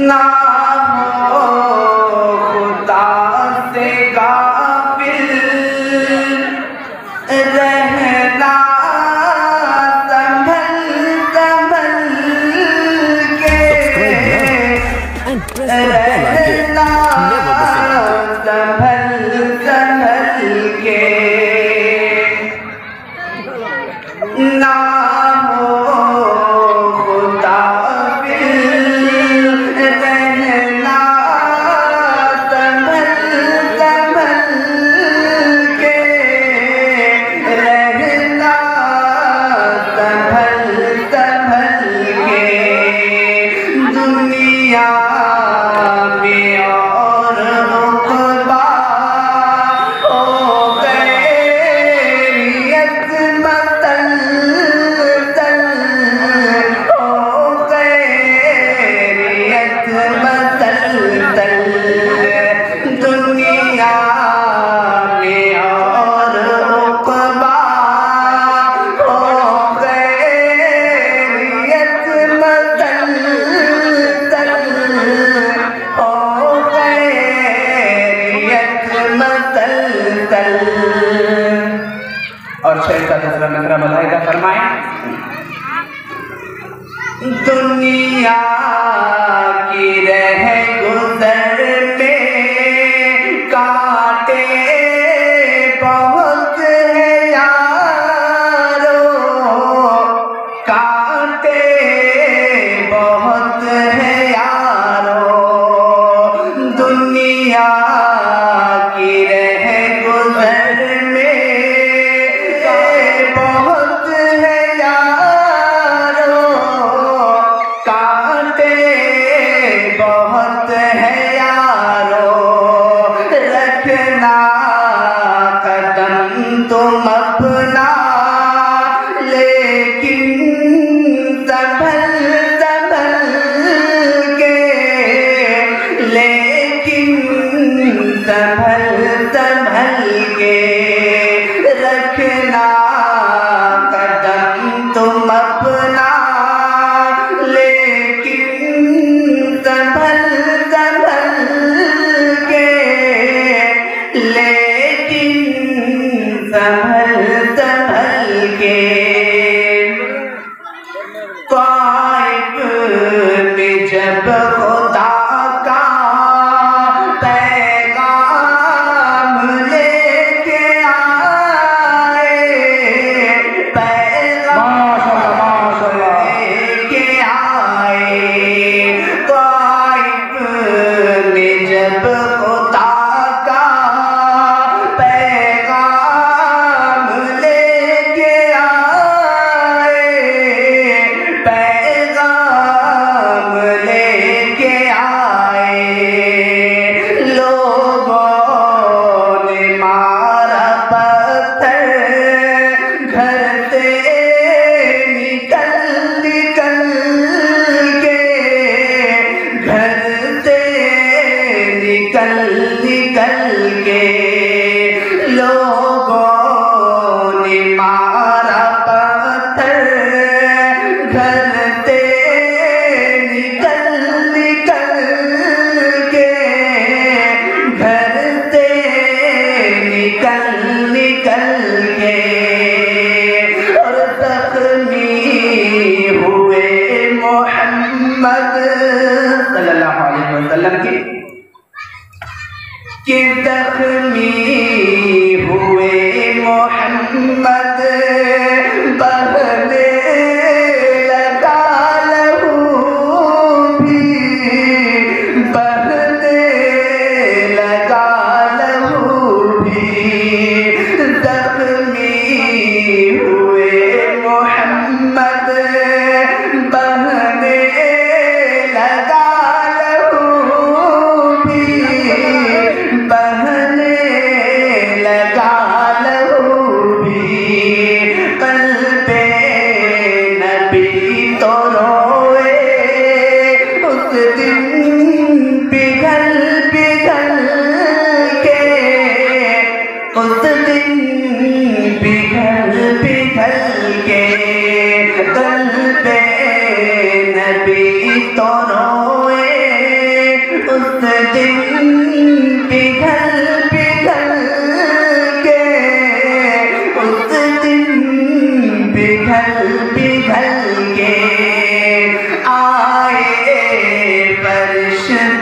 ना हो खुदा से गाफिल रहना संभल संभल के रहना संभल संभल के ना हो खुदा रहना संभल संभल के रहना संभल संभल के दुनिया में और उक़बा हो गैरियत मतल तल हो गैरियत मतल तल दुनिया में और उक़बा हो गैरियत मतल तल हो गैरियत मतल तल। और शेर का दूसरा नजरा बताएगा, फरमाए दुनिया की रह गुजर में कांटे बहुत है यारो, कांटे बहुत है यारो दुनिया की रह गुजर में बहुत है यारो, कांटे बहुत है यारो रखना कदम तुम अपना लेकिन संभल संभल के, लेकिन संभल संभल के रखना कदम तुम अपना लेकिन संभल संभल के, लेकिन संभल संभल के। ताइफ में जब खुदा का पैगाम लेके आए, पैगाम लेके आए ताइफ में जब खुदा का पैगाम लेके आए, पैगाम लेके आए लोगों ने मारा पत्थर घर से निकल निकल के, घर से निकल निकल के लोगों ने मारा पत्थर घर से निकल निकल के, घर से निकल निकल के और जख्मी हुए मोहम्मद सल्लल्लाहु अलैहि वसल्लम के जख्मी हुए मोहम्मद बहने लगा लहू भी, बहने लगा लहू भी जख्मी हुए मोहम्मद बहने लगा लहू भी, बहने लगा लहू भी कल्बे नबी तो रोए उस दिन पिघल पिघल के, उस दिन पिघल पिघल के कल्बे नबी तो रोए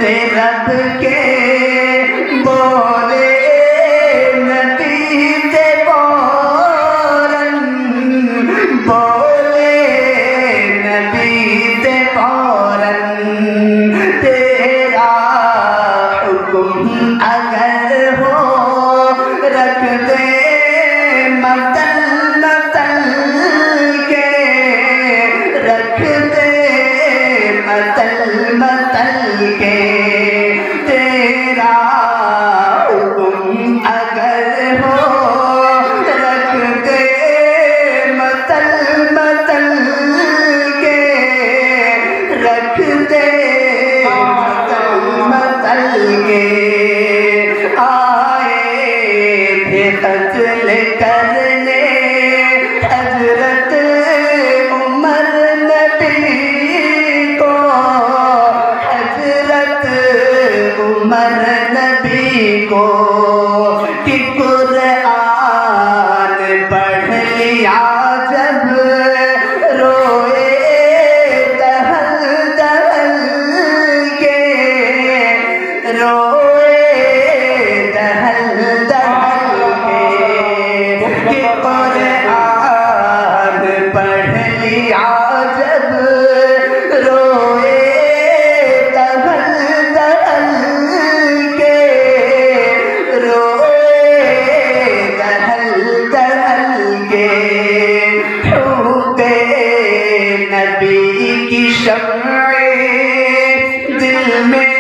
दे रब के बोले नबी से फौरन, बोले नबी से फौरन, तेरा हुक्म अगर हो रख दे मतल मतल के, रख दे मतल मतल के, तेरा हुक्म अगर हो रख दे मतल मतल के, रख दे मतल मतल के। आए थे कत्ल करने हजरत उमर नबी को, हजरत उमर नबी को, कि कुरान पढ़ लिया जब रोए दहल दहल के, रोए दहल दहल के, कि कुरान पढ़ लिया जब रोए दहल दहल के, रोए दहल दहल के। छूटे नबी की शम्ए दिल में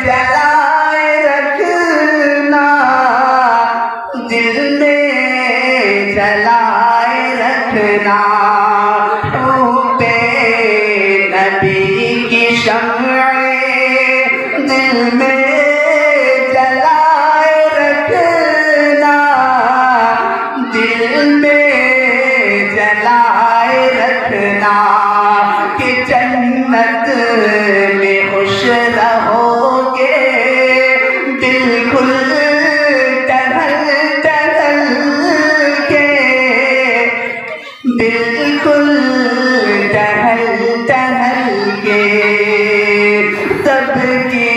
जलाए रखना, दिल में जलाए रखना। छूटे नबी की शम्ए दिल में जलाए रखना, दिल में जलाए रखना, कि जन्नत में खुश रहोगे बिल्कुल टहल टहल के, बिल्कुल टहल टहल के। सबकी